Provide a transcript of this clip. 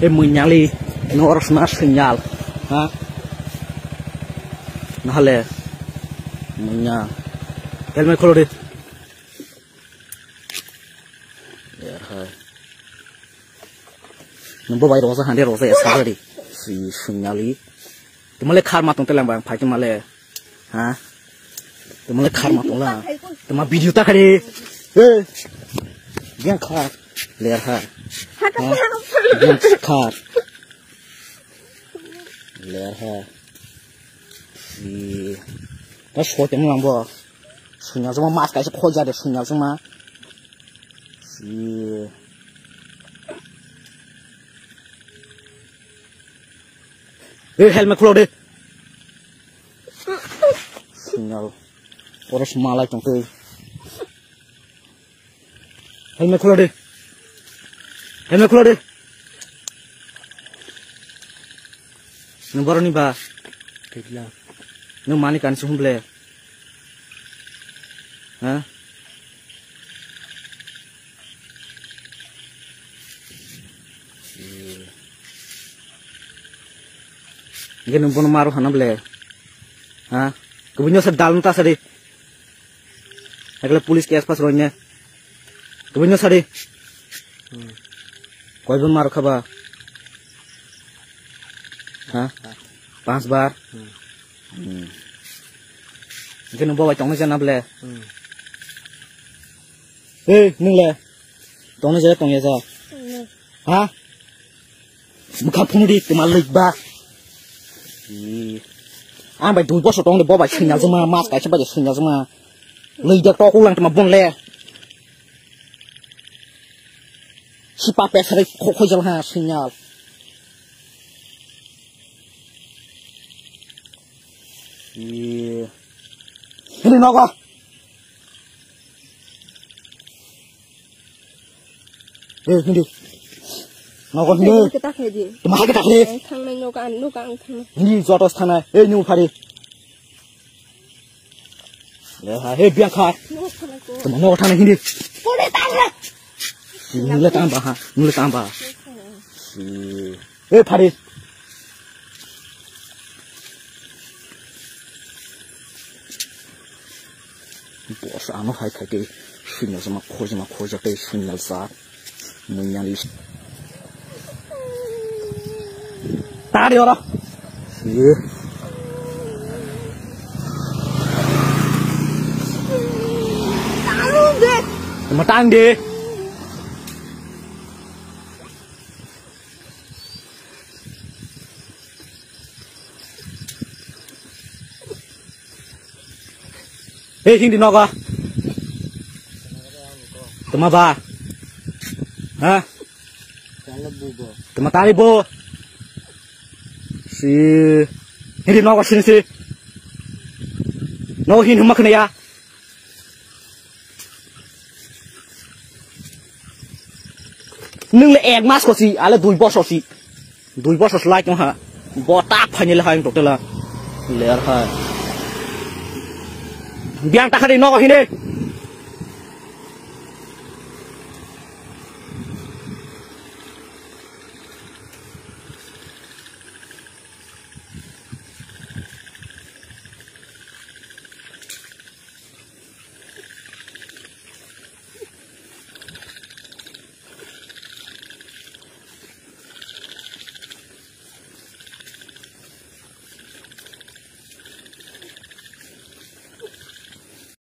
mình nyali nó harus nas sinyal ha nah le munya helmet kholo deh ya hai number bay rosa hande rosa esa di si sinyali temale khar matong telang bang phai temale ha temale khar matong la tema video ta khare yang khar le ha yang khar le ha si nó số tiếng làm bò sung nhau sama mas cái sẽ khôi ra để sung nhau sama si helmet kholo đi sung nhau orang semalai trong tôi helmet kholo đi nomor ni ba nung mani kan suhum ble ha ngen nung bono maru hana ble ha kebunyo sa dalun ta sari agla pulis ke aspas ronya kebunyo sari koi bon maru khaba ha 5 bar cái nó bao trong nó chân nắp lè ê nương lè trong nó trong nhà sao hả một cặp phong đi từ mà lịch ba anh phải đuổi bớt số trong để bao bài sinh nhau mà mát cái chứ bao giờ sinh nhau mà lịch được to cũng làm cho mà buồn lè si pa pe sari khôi giờ ha sinh nhau ini nak apa? Ini nak apa ni? Kita kerja. Tempat kita kerja. Thang main nak thang. Ini jatuh sana. Nyum hari. Leh, biang kar. Teman nak thang ini. Boleh tambah. Boleh tambah ha. Boleh tambah. Hari. Bos anu hai khai ke sinyal sama khoj ke sinyal sa munyali ta đi ora ye mà tang đi hindi nó có tụi mà ba hả tụi mà tali bo si hindi nó có xin si nó hin không mắc này à nương lại egg mask có si à là đuôi boss like nó hả bo tap hay như là hai tục là lẹ hai biang ta khai nó có hin đi